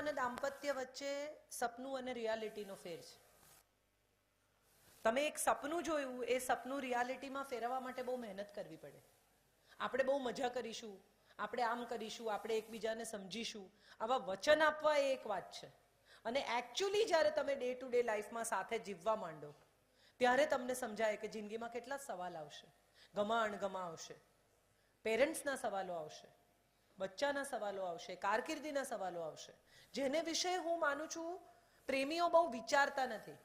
અને દાંપત્ય વચ્ચે સપનું અને રિયાલિટીનો ફેર છે. તમે એક સપનું જોયું, એ સપનું રિયાલિટીમાં ફેરવવા માટે બહુ મહેનત કરવી પડે. આપણે બહુ મજા કરીશું, આપણે આમ કરીશું, આપણે એકબીજાને સમજીશું, આવા વચન આપવા એ એક વાત છે. અને એકચ્યુઅલી જ્યારે તમે ડે ટુ ડે લાઈફમાં સાથે જીવવા માંડો ત્યારે તમને સમજાય કે જિંદગીમાં કેટલા સવાલ આવશે, ગમા અણગમા આવશે, પેરેન્ટ્સના સવાલો આવશે, બચ્ચાના સવાલો આવશે, કારકિર્દીના સવાલો આવશે, જેને વિશે હું માનું છું પ્રેમીઓ બહુ વિચારતા નથી.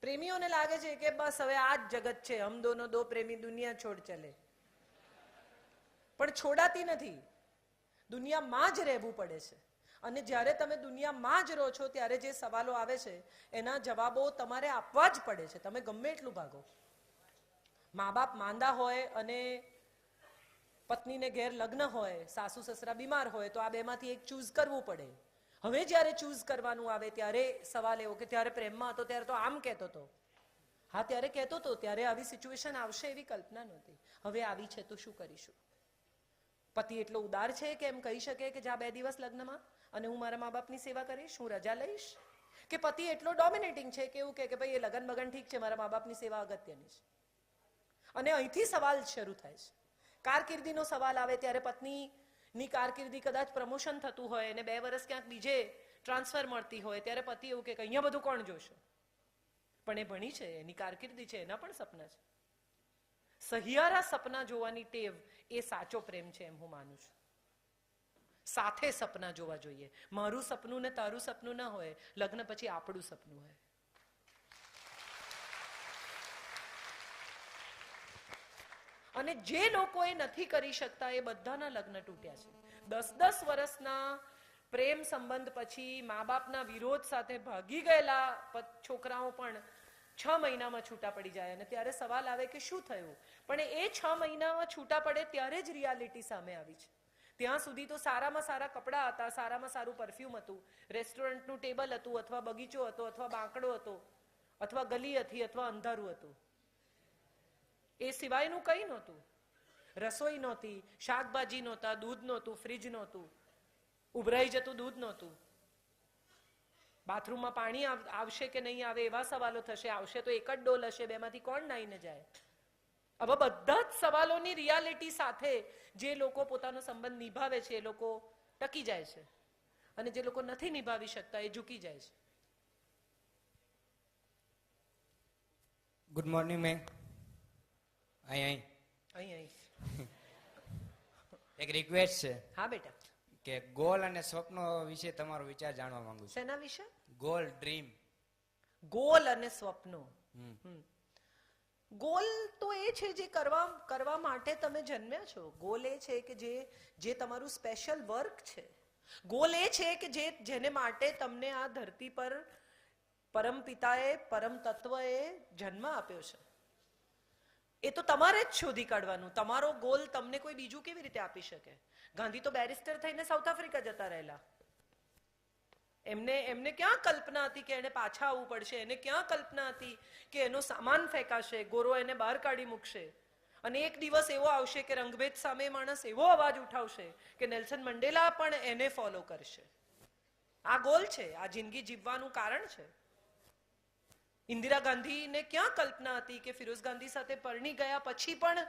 પ્રેમીઓને લાગે છે કે બસ હવે આ જ જગત છે, હમ દોનો દો પ્રેમી દુનિયા છોડ ચલે. પણ છોડાતી નથી, દુનિયામાં જ રહેવું પડે છે. અને જ્યારે તમે દુનિયામાં જ રહો છો ત્યારે જે સવાલો આવે છે એના જવાબો તમારે આપવા જ પડે છે. તમે ગમે એટલું ભાગો. મા બાપ માંદા હોય અને પત્નીને ઘેર લગ્ન હોય, સાસુ સસરા બીમાર હોય તો આ બેમાંથી એક ચૂઝ કરવું પડે. હવે જ્યારે ચૂઝ કરવાનું આવે ત્યારે સવાલ એવો કે ત્યારે પ્રેમમાં હતો ત્યારે તો આમ કહેતો હતો. હા, ત્યારે કહેતો હતો, ત્યારે આવી સિચ્યુએશન આવશે એવી કલ્પના નહોતી. હવે આવી છે તો શું કરીશું? પતિ એટલો ઉદાર છે કે એમ કહી શકે કે જા 2 દિવસ લગ્નમાં અને હું મારા મા બાપની સેવા કરીશ, હું રજા લઈશ? કે પતિ એટલો ડોમિનેટિંગ છે કે એવું કે ભાઈ એ લગન બગન ઠીક છે, મારા મા બાપની સેવા અગત્યની છે. અને અહીંથી સવાલ શરૂ થાય છે. કારકિર્દીનો સવાલ આવે ત્યારે પત્નીની કારકિર્દી કદાચ પ્રમોશન થતું હોય અને 2 વર્ષ ક્યાંક બીજે ટ્રાન્સફર મળતી હોય ત્યારે પતિ એવું કે અહીંયા બધું કોણ જોશે? પણ એ ભણી છે, એની કારકિર્દી છે, એના પણ સપના છે. સહિયારા સપના જોવાની ટેવ એ સાચો પ્રેમ છે એમ હું માનું છું. સાથે સપના જોવા જોઈએ. મારું સપનું ને તારું સપનું ના હોય, લગ્ન પછી આપણું સપનું હોય. અને જે લોકો એ નથી કરી શકતા એ બધાના લગ્ન તૂટ્યા છે. 10-10 વર્ષના પ્રેમ સંબંધ પછી મા બાપના વિરોધ સાથે ભાગી ગયેલા છોકરાઓ પણ 6 મહિનામાં છૂટા પડી જાય. અને ત્યારે સવાલ આવે કે શું થયું? પણ એ 6 મહિનામાં છૂટા પડે ત્યારે જ રિયાલિટી સામે આવી છે. ત્યાં સુધી તો સારામાં સારા કપડાં હતા, સારામાં સારું પરફ્યુમ હતું, રેસ્ટોરન્ટનું ટેબલ હતું, અથવા બગીચો હતો, અથવા બાંકડો હતો, અથવા ગલી હતી, અથવા અંધારું હતું. એ સિવાયનું કંઈ નહોતું. રસોઈ નહોતી, શાકભાજી નહોતા, દૂધ નહોતું, ફ્રીજ નહોતું, ઉભરાઈ જતું દૂધ નહોતું. બાથરૂમમાં પાણી આવશે કે નહીં આવે એવા સવાલો થશે. આવશે તો એક જ ડોલ હશે, બેમાંથી કોણ નાહીને જાય? હવે બધા જ સવાલોની રિયાલિટી સાથે જે લોકો પોતાનો સંબંધ નિભાવે છે એ લોકો ટકી જાય છે, અને જે લોકો નથી નિભાવી શકતા એ ઝૂકી જાય છે. ગુડ મોર્નિંગ મેં અહીં એક રિક્વેસ્ટ છે. હા બેટા. કે ગોલ અને સ્વપ્નો વિશે તમારો વિચાર જાણવા માંગુ છું. શેના વિશે? Goal, dream. ગોલ અને સ્વપ્નો. ગોલ તો એ છે જે કરવા માટે તમે જન્મ્યા છો. ગોલ એ છે કે જે તમારું સ્પેશિયલ વર્ક છે. ગોલ એ છે કે જેને માટે તમને આ ધરતી પર પરમ પિતાએ, પરમ તત્વએ જન્મ આપ્યો છે. એ તો તમારે જ શોધી કાઢવાનું. તમારો ગોલ તમને કોઈ બીજું કેવી રીતે આપી શકે? ગાંધી તો બેરિસ્ટર થઈને સાઉથ આફ્રિકા જતા રહેલા. એમને ક્યાં કલ્પના હતી કે એને પાછા આવવું પડશે? એને ક્યાં કલ્પના હતી કે એનો સામાન ફેંકાશે, ગોરો એને બહાર કાઢી મૂકશે, અને એક દિવસ એવો આવશે કે રંગભેદ સામે માણસ એવો અવાજ ઉઠાવશે કે નેલ્સન મંડેલા પણ એને ફોલો કરશે? આ ગોલ છે, આ જિંદગી જીવવાનું કારણ છે. ઇન્દિરા ગાંધીને ક્યાં કલ્પના હતી કે ફિરોઝ ગાંધી સાથે પરણી ગયા પછી પણ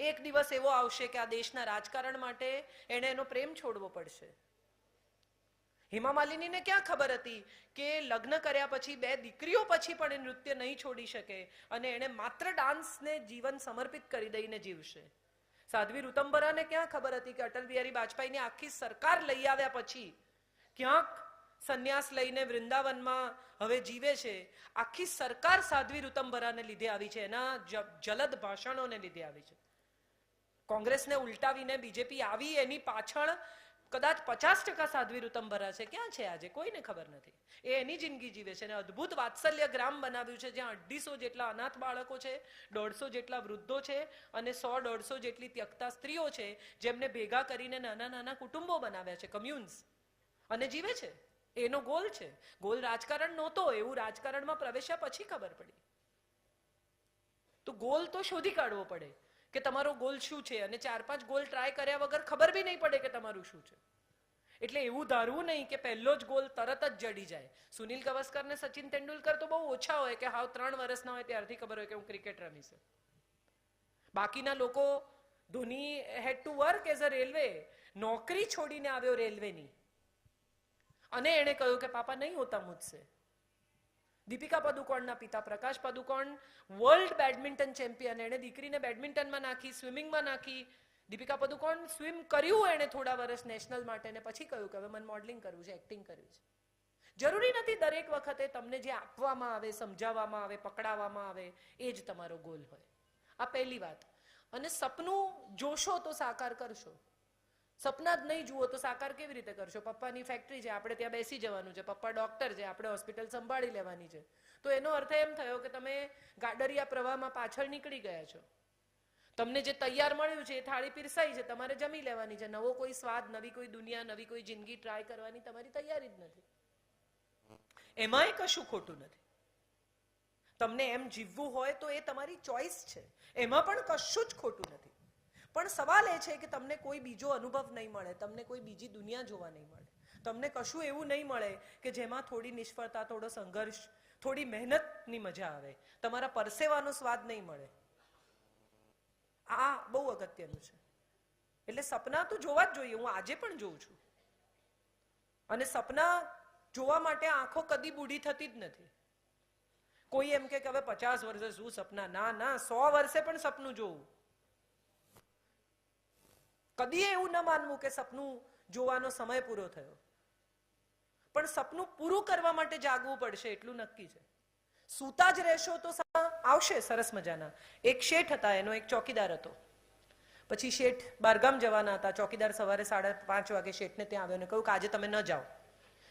એક દિવસ એવો આવશે કે આ દેશના રાજકારણ માટે એણે એનો પ્રેમ છોડવો પડશે? હેમા માલિનીને ક્યાં ખબર હતી કે લગ્ન કર્યા પછી 2 દીકરીઓ પછી પણ એ નૃત્ય નહીં છોડી શકે અને એણે માત્ર ડાન્સને જીવન સમર્પિત કરી દઈને જીવશે? સાધ્વી ઋતંબરાને ક્યાં ખબર હતી કે અટલ બિહારી વાજપેયીની આખી સરકાર લઈ આવ્યા પછી ક્યાંક સંન્યાસ લઈને વૃંદાવનમાં હવે જીવે છે? આખી સરકાર સાધ્વી ઋતંબરાને લીધે આવી છે, એના જલદ ભાષણોને લીધે આવી છે. કોંગ્રેસને ઉલટાવીને બીજેપી આવી એની પાછળ કદાચ 50% સાધ્વી ઋતંબરા છે. ક્યાં છે આજે? કોઈને ખબર નથી. એ એની જિંદગી જીવે છે અને અદ્ભુત વાત્સલ્ય ગ્રામ બનાવ્યું છે જ્યાં 250 જેટલા અનાથ બાળકો છે, 150 જેટલા વૃદ્ધો છે અને 100-150 જેટલી ત્યક્તા સ્ત્રીઓ છે જેમને ભેગા કરીને નાના નાના કુટુંબો બનાવ્યા છે, કમ્યુન્સ, અને જીવે છે. એનો ગોલ છે. ગોલ રાજકારણ નહોતો, એવું રાજકારણમાં પ્રવેશ્યા પછી ખબર પડી. તો ગોલ તો શોધી કાઢવો પડે કે તમારો ગોલ શું છે, અને 4-5 ગોલ ટ્રાય કર્યા વગર ખબર બી નહીં પડે કે તમારું શું છે. એટલે એવું ધારવું નહીં કે પહેલો જ ગોલ તરત જ જડી જાય. સુનિલ ગાવસ્કર ને સચિન તેંડુલકર તો બહુ ઓછા હોય કે હાવ 3 વર્ષના હોય ત્યારથી ખબર હોય કે હું ક્રિકેટ રમીશ. બાકીના લોકો, Dhoni had to work as a railway, નોકરી છોડીને આવ્યો રેલવેની, અને એણે કહ્યું કે પાપા નહીં હોતા મુझसे. દીપિકા પદુકોણના પિતા પ્રકાશ પદુકોણ વર્લ્ડ બેડમિન્ટન ચેમ્પિયન, એણે દીકરીને બેડમિન્ટનમાં નાખી, સ્વિમિંગમાં નાખી. દીપિકા પદુકોણ સ્વિમ કર્યું એણે થોડા વર્ષ નેશનલ માટે, ને પછી કહ્યું કે હવે મને મોડલિંગ કરવું છે, એક્ટિંગ કરવી છે. જરૂરી નથી દરેક વખતે તમને જે આપવામાં આવે, સમજાવવામાં આવે, પકડાવવામાં આવે એ જ તમારો ગોલ હોય. આ પહેલી વાત. અને સપનું જોશો તો સાકાર કરશો, સપના જ નહીં જુઓ તો સાકાર કેવી રીતે કરશો? પપ્પાની ફેક્ટરી છે, આપણે ત્યાં બેસી જવાનું છે, પપ્પા ડોક્ટર છે, આપણે હોસ્પિટલ સંભાળી લેવાની છે, તો એનો અર્થ એમ થયો કે તમે ગાડરિયા પ્રવાહમાં પાછળ નીકળી ગયા છો. તમને જે તૈયાર મળ્યું છે એ થાળી પીરસાઈ છે, તમારે જમી લેવાની છે. નવો કોઈ સ્વાદ, નવી કોઈ દુનિયા, નવી કોઈ જિંદગી ટ્રાય કરવાની તમારી તૈયારી જ નથી. એમાંય કશું ખોટું નથી. તમને એમ જીવવું હોય તો એ તમારી ચોઈસ છે, એમાં પણ કશું જ ખોટું નથી. પણ સવાલ એ છે કે તમને કોઈ બીજો અનુભવ નહીં મળે, તમને કોઈ બીજી દુનિયા જોવા નહીં મળે, તમને કશું એવું નહીં મળે કે જેમાં થોડી નિષ્ફળતા, થોડો સંઘર્ષ, થોડી મહેનતની મજા આવે, તમારા પરસેવાનો સ્વાદ નહીં મળે. આ બહુ અગત્યનું છે. એટલે સપના તો જોવા જ જોઈએ. હું આજે પણ જોઉં છું, અને સપના જોવા માટે આંખો કદી બૂઢી થતી જ નથી. કોઈ એમ કે હવે 50 વર્ષે શું સપના? ના ના, 100 વર્ષે પણ સપનું જોવું. કદી એવું ન માનવું કે સપનું જોવાનો સમય પૂરો થયો. પણ સપનું પૂરું કરવા માટે જાગવું પડશે, એટલું નક્કી છે. સૂતા જ રહેશો તો આવશે સરસ મજાના. એક શેઠ હતા, એનો એક ચોકીદાર હતો. પછી શેઠ બારગામ જવાના હતા. ચોકીદાર સવારે 5:30 વાગે શેઠને ત્યાં આવ્યો અને કહ્યું કે આજે તમે ન જાઓ.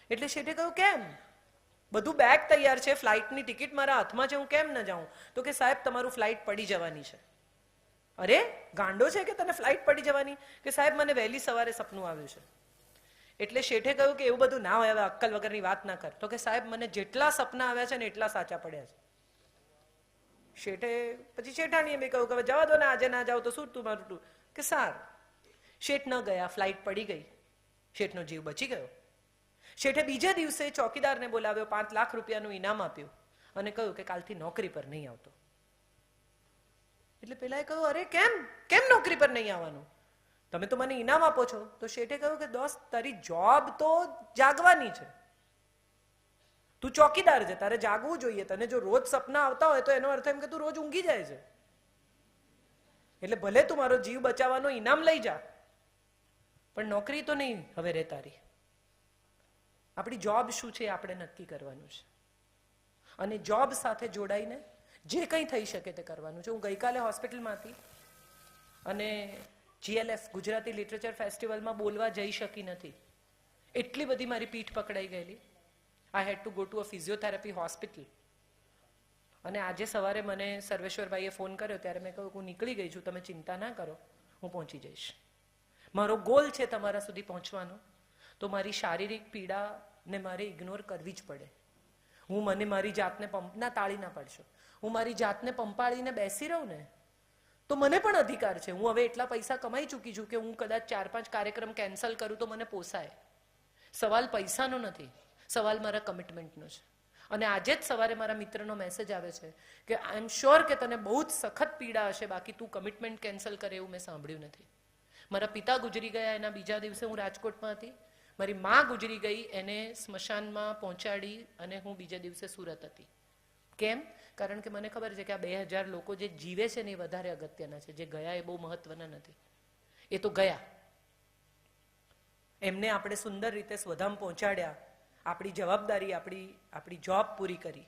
એટલે શેઠે કહ્યું કેમ? બધું બેગ તૈયાર છે, ફ્લાઇટની ટિકિટ મારા હાથમાં છે, હું કેમ ન જાઉં? તો કે સાહેબ તમારું ફ્લાઇટ પડી જવાની છે. અરે ગાંડો છે કે તને ફ્લાઇટ પડી જવાની? કે સાહેબ મને વહેલી સવારે સપનું આવ્યું છે. એટલે શેઠે કહ્યું કે એવું બધું ના હોય, હવે અક્કલ વગરની વાત ના કર. તો કે સાહેબ મને જેટલા સપના આવ્યા છે ને એટલા સાચા પડ્યા છે. શેઠે પછી શેઠાણીએ બી કહ્યું કે હવે જવા દો ને, આજે ના જાવ તો શું તમારું? કે સાર. શેઠ ન ગયા, ફ્લાઇટ પડી ગઈ, શેઠનો જીવ બચી ગયો. શેઠે બીજે દિવસે ચોકીદારને બોલાવ્યો, 5 લાખ રૂપિયાનું ઇનામ આપ્યું અને કહ્યું કે કાલથી નોકરી પર નહીં આવતો. એટલે પેલાએ કહ્યું અરે કેમ નોકરી પર નહીં આવવાનું? તમે તો મને ઇનામ આપો છો. તો શેઠે કહ્યું કે દોસ્ત, તારી જોબ તો જાગવાની છે, તું ચોકીદાર છે, તારે જાગવું જોઈએ. તને જો રોજ સપના આવતા હોય તો એનો અર્થ એમ કે તું રોજ ઊંઘી જાય છે. એટલે ભલે તું મારો જીવ બચાવવાનો ઇનામ લઈ જા, પણ નોકરી તો નહીં હવે રે તારી. આપણી જોબ શું છે આપણે નક્કી કરવાનું છે, અને જોબ સાથે જોડાઈને જે કંઈ થઈ શકે તે કરવાનું છે. હું ગઈકાલે હોસ્પિટલમાં હતી અને GLF ગુજરાતી લિટરેચર ફેસ્ટિવલમાં બોલવા જઈ શકી નથી. એટલી બધી મારી પીઠ પકડાઈ ગયેલી. I had to go to a physiotherapy hospital. અને આજે સવારે મને સર્વેશ્વરભાઈએ ફોન કર્યો ત્યારે મેં કહ્યું હું નીકળી ગઈ છું, તમે ચિંતા ના કરો, હું પહોંચી જઈશ. મારો ગોલ છે તમારા સુધી પહોંચવાનો, તો મારી શારીરિક પીડાને મારે ઇગ્નોર કરવી જ પડે. હું મને મારી જાતને પંપના તાળી ના પાડશો. હું મારી જાતને પંપાળીને બેસી રહું ને તો મને પણ અધિકાર છે. હું હવે એટલા પૈસા કમાઈ ચૂકી છું કે હું કદાચ 4-5 કાર્યક્રમ કેન્સલ કરું તો મને પોસાય. સવાલ પૈસાનો નથી, સવાલ મારા કમિટમેન્ટનો છે. અને આજે જ સવારે મારા મિત્રનો મેસેજ આવે છે કે આઈ એમ શ્યોર કે તને બહુ જ સખત પીડા હશે, બાકી તું કમિટમેન્ટ કેન્સલ કરે એવું મેં સાંભળ્યું નથી. મારા પિતા ગુજરી ગયા એના બીજા દિવસે હું રાજકોટમાં હતી. મારી મા ગુજરી ગઈ, એને સ્મશાનમાં પહોંચાડી અને હું બીજા દિવસે સુરત હતી. કેમ? કારણ કે મને ખબર છે કે આ 2000 લોકો જે જીવે છે ને એ વધારે અગત્યના છે. જે ગયા એ બહુ મહત્વના નથી. એ તો ગયા, એમને આપણે સુંદર રીતે સ્વધામ પહોંચાડ્યા, આપણી જવાબદારી, આપણી જોબ પૂરી કરી.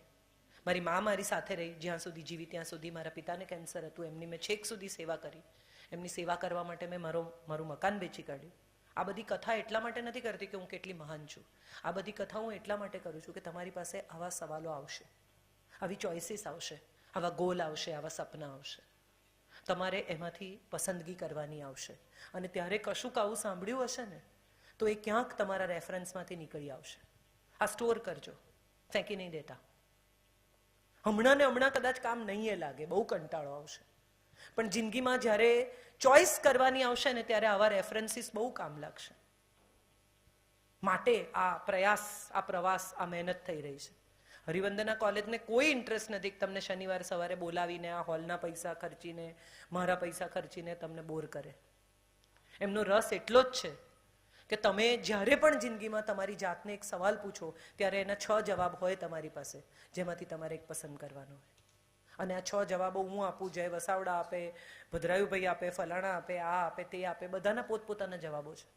મારી મા મારી સાથે રહી, જ્યાં સુધી જીવી ત્યાં સુધી. મારા પિતાને કેન્સર હતું, એમની મેં છેક સુધી સેવા કરી. એમની સેવા કરવા માટે મેં મારું મકાન વેચી કાઢ્યું. આ બધી કથા એટલા માટે નથી કરતી કે હું કેટલી મહાન છું. આ બધી કથા હું એટલા માટે કરું છું કે તમારી પાસે આવા સવાલો આવશે, આવી ચોઇસીસ આવશે, આવા ગોલ આવશે, આવા સપના આવશે. તમારે એમાંથી પસંદગી કરવાની આવશે. અને ત્યારે કશુંક આવું સાંભળ્યું હશે ને તો એ ક્યાંક તમારા રેફરન્સમાંથી નીકળી આવશે. આ સ્ટોર કરજો, ફેંકી નહીં દેતા. હમણાં ને હમણાં કદાચ કામ નહીં એ લાગે, બહુ કંટાળો આવશે, પણ જિંદગીમાં જ્યારે ચોઇસ કરવાની આવશે ને ત્યારે આવા રેફરન્સીસ બહુ કામ લાગશે. માટે આ પ્રયાસ, આ પ્રવાસ, આ મહેનત થઈ રહી છે. હરિવંદના કોલેજને કોઈ ઇન્ટરેસ્ટ નથી કે તમને શનિવાર સવારે બોલાવીને આ હોલના પૈસા ખર્ચીને, મારા પૈસા ખર્ચીને તમને બોર કરે. એમનો રસ એટલો જ છે કે તમે જ્યારે પણ જિંદગીમાં તમારી જાતને એક સવાલ પૂછો ત્યારે એના 6 જવાબ હોય તમારી પાસે, જેમાંથી તમારે એક પસંદ કરવાનો હોય. અને આ 6 જવાબો હું આપું, જય વસાવડા આપે, ભદ્રાયુભાઈ આપે, ફલાણા આપે, આ આપે, તે આપે, બધાના પોતપોતાના જવાબો છે.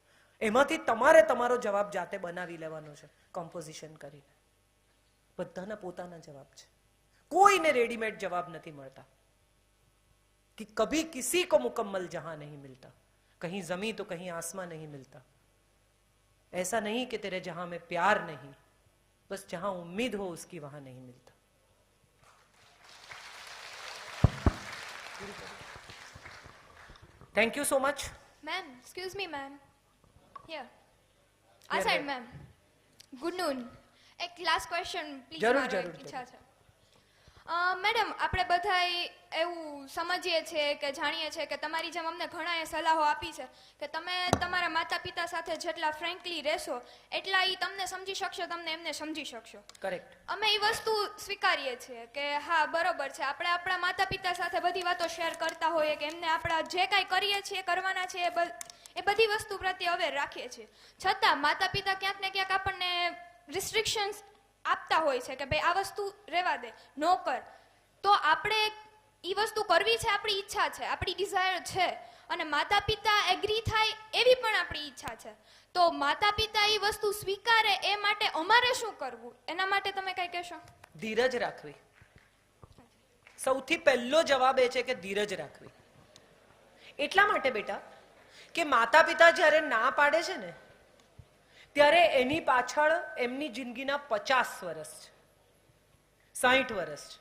એમાંથી તમારે તમારો જવાબ જાતે બનાવી લેવાનો છે, કોમ્પોઝિશન કરીને. બધાના પોતાના જવાબ છે. કોઈને રેડીમેડ જવાબ નથી મળતા. कि कभी किसी को मुकम्मल जहां नहीं मिलता, कहीं जमीन तो कहीं आसमां नहीं मिलता. ऐसा नहीं कि तेरे जहां में प्यार नहीं, बस जहां उम्मीद हो उसकी वहां नहीं मिलता. Thank you so much. Ma'am, excuse me, ma'am. Here. Here, Aside, here. ma'am. Good noon. એક last question, please. જરૂર, મારો એક જરૂર, ઈચ્છા છે. મેડમ, આપણે બધાય એવું સમજીએ છીએ કે જાણીએ છીએ કે તમારી જેમ અમને ઘણાએ સલાહો આપી છે કે તમે તમારા માતા પિતા સાથે જેટલા ફ્રેન્કલી રહેશો એટલા ઈ તમને સમજી શકશો, તમને એમને સમજી શકશો. કરેક્ટ. અમે એ વસ્તુ સ્વીકારીએ છીએ કે હા બરોબર છે, આપણે આપણા માતા પિતા સાથે બધી વાતો શેર કરતા હોઈએ કે એમને આપણા જે કાંઈ કરીએ છીએ, કરવાના છે એ બધી વસ્તુ પ્રત્યે અવેર રાખીએ છીએ. છતાં માતા પિતા ક્યાંક ને ક્યાંક આપણને રિસ્ટ્રિક્શન્સ આપતા હોય છે કે ભાઈ આ વસ્તુ રહેવા દે, નો કર. તો આપણે એ વસ્તુ કરવી છે, આપણી ઈચ્છા છે, આપણી ડિઝાયર છે, અને માતા પિતા એગ્રી થાય એવી પણ આપણી ઈચ્છા છે. તો માતા પિતા એ વસ્તુ સ્વીકારે એ માટે અમારે શું કરવું, એના માટે તમે કઈ કહેશો? ધીરજ રાખવી. સૌથી પહેલો જવાબ એ છે કે ધીરજ રાખવી. એટલા માટે બેટા કે માતા પિતા જ્યારે ના પાડે છે ને ત્યારે એની પાછળ એમની જિંદગીના 50 વર્ષ છે, 60 વર્ષ છે.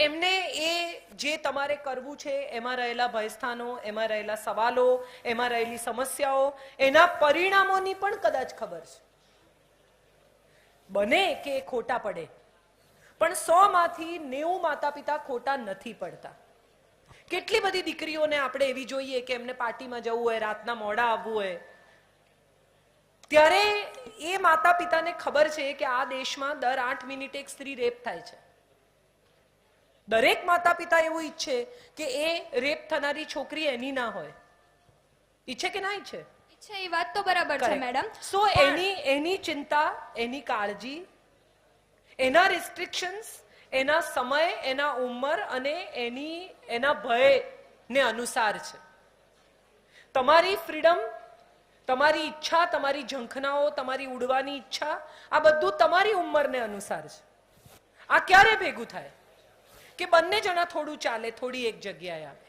એમને એ જે તમારે કરવું છે એમાં રહેલા ભયસ્થાનો, એમાં રહેલા સવાલો, એમાં રહેલી સમસ્યાઓ, એના પરિણામોની પણ કદાચ ખબર છે. બને કે એ ખોટા પડે, પણ 100 માંથી 90 માતા પિતા ખોટા નથી પડતા. કેટલી બધી દીકરીઓને આપણે એવી જોઈએ કે એમને પાર્ટીમાં જવું હોય, રાતના મોડા આવવું હોય, ત્યારે એ માતા પિતાને ખબર છે કે આ દેશમાં દર 8 મિનિટે એક સ્ત્રી રેપ થાય છે. દરેક માતા પિતા એવું ઈચ્છે કે એ રેપ થનારી છોકરી એની ના હોય. ઈચ્છે કે ના ઈચ્છે? ઈચ્છે, એ વાત તો બરાબર છે મેડમ. સો એની ચિંતા, એની કાળજી, એના રિસ્ટ્રિક્શન્સ, એના સમય, એના ઉંમર અને એના ભયને અનુસાર છે. તમારી ફ્રીડમ, તમારી ઈચ્છા, તમારી ઝંખનાઓ, તમારી ઉડવાની ઈચ્છા, આ બધું તમારી ઉંમરને અનુસાર છે. આ ક્યારે ભેગું થાય કે બંને જણા થોડું ચાલે, થોડી એક જગ્યાએ આવે?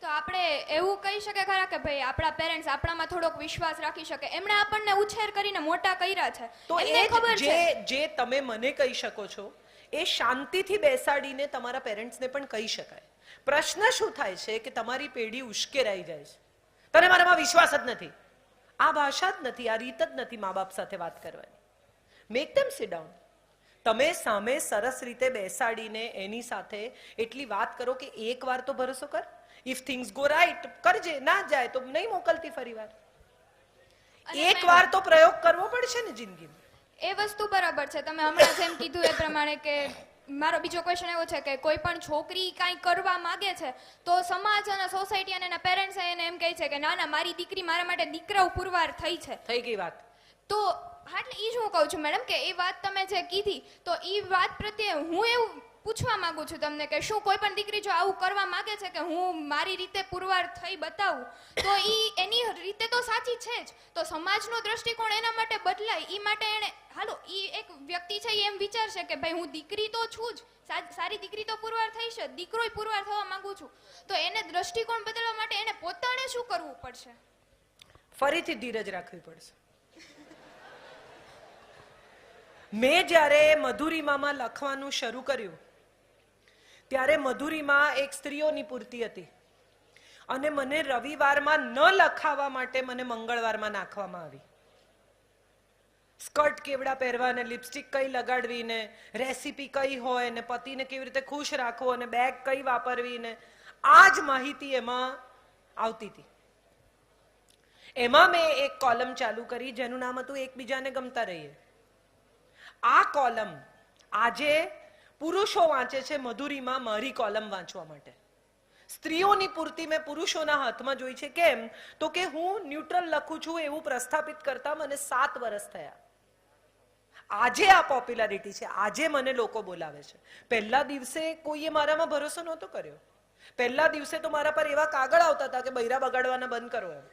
તો આપણે એવું કહી શકીએ ખરા કે ભાઈ આપણા પેરેન્ટ્સ આપણામાં થોડોક વિશ્વાસ રાખી શકે, એમણે આપણને ઉછેર કરીને મોટા કર્યા છે, તો એમને ખબર છે. જે તમે મને કહી શકો છો એ શાંતિથી બેસાડીને તમારા પેરેન્ટ્સને પણ કહી શકાય. પ્રશ્ન શું થાય છે કે તમારી પેઢી ઉશ્કેરાઈ જાય છે, તને મારામાં વિશ્વાસ જ નથી. આ ભાષા જ નથી, આ રીત જ નથી મા બાપ સાથે વાત કરવાની. મેક ધેમ સિટ ડાઉન. તમે સામે સરસ રીતે બેસાડીને એની સાથે એટલી વાત કરો કે એક વાર તો ભરોસો કર, ઇફ થિંગ્સ ગો રાઈટ કરજે, ના જાય તો નહીં મોકલતી ફરી વાર. એક વાર તો પ્રયોગ કરવો પડશે ને જિંદગીમાં. એ વસ્તુ બરાબર છે, તમે હમણાં જેમ કીધું એ પ્રમાણે. કે મારો બીજો ક્વેશ્ચન એવો છે કે કોઈ પણ છોકરી કાંઈ કરવા માંગે છે તો સમાજ અને સોસાયટી અને એના પેરેન્ટ્સ એને એમ કહે છે કે ના ના, મારી દીકરી મારા માટે દીકરાઓ પુરવાર થઈ છે. થઈ ગઈ વાત. તો એટલે એ જ હું કહું છું મેડમ કે એ વાત તમે જે કીધી, તો એ વાત પ્રત્યે હું એવું પૂછવા માંગુ છું તમને કે શું કોઈ પણ દીકરી જો આવું કરવા માંગે છે કે હું મારી રીતે પુરવાર થઈ બતાવું, તો એની રીતે તો સાચી છે જ, તો સમાજનો દ્રષ્ટિકોણ એના માટે બદલાય. એ માટે એને હાલો એક વ્યક્તિ છે એમ વિચારશે કે ભાઈ હું દીકરી તો છું જ, સારી દીકરી તો પુરવાર થઈ છે, દીકરોય પુરવાર થવા માંગુ છું, તો એને દ્રષ્ટિકોણ બદલવા માટે એને પોતાને શું કરવું પડશે? ફરીથી ધીરજ રાખવી પડશે. મેં જ્યારે મધુરિમામાં લખવાનું શરૂ કર્યું ત્યારે મધુરિમા એક સ્ત્રીઓની પૂર્તિ હતી અને મને રવિવારમાં ન લખાવા માટે મને મંગળવારમાં નાખવામાં આવી. સ્કર્ટ કેવડા પહેરવા ને લિપસ્ટિક કઈ લગાડવી ને રેસીપી કઈ હોય ને પતિને કેવી રીતે ખુશ રાખવો અને બેગ કઈ વાપરવી ને આ જ માહિતી એમાં આવતી હતી. એમાં મેં એક કોલમ ચાલુ કરી જેનું નામ હતું એકબીજાને ગમતા રહીએ. આ કોલમ આજે પુરુષો વાંચે છે મધુરીમાં મારી કોલમ વાંચવા માટે. સ્ત્રીઓની પૂર્તિ મેં પુરુષોના હાથમાં જોઈ છે. કેમ? તો કે હું ન્યુટ્રલ લખું છું એવું પ્રસ્થાપિત કરતા મને 7 વર્ષ થયા. આજે આ પોપ્યુલારિટી છે, આજે મને લોકો બોલાવે છે. પહેલા દિવસે કોઈએ મારામાં ભરોસો નહોતો કર્યો. પહેલા દિવસે તો મારા પર એવા કાગળ આવતા હતા કે બૈરા બગાડવાના બંધ કરો એમ.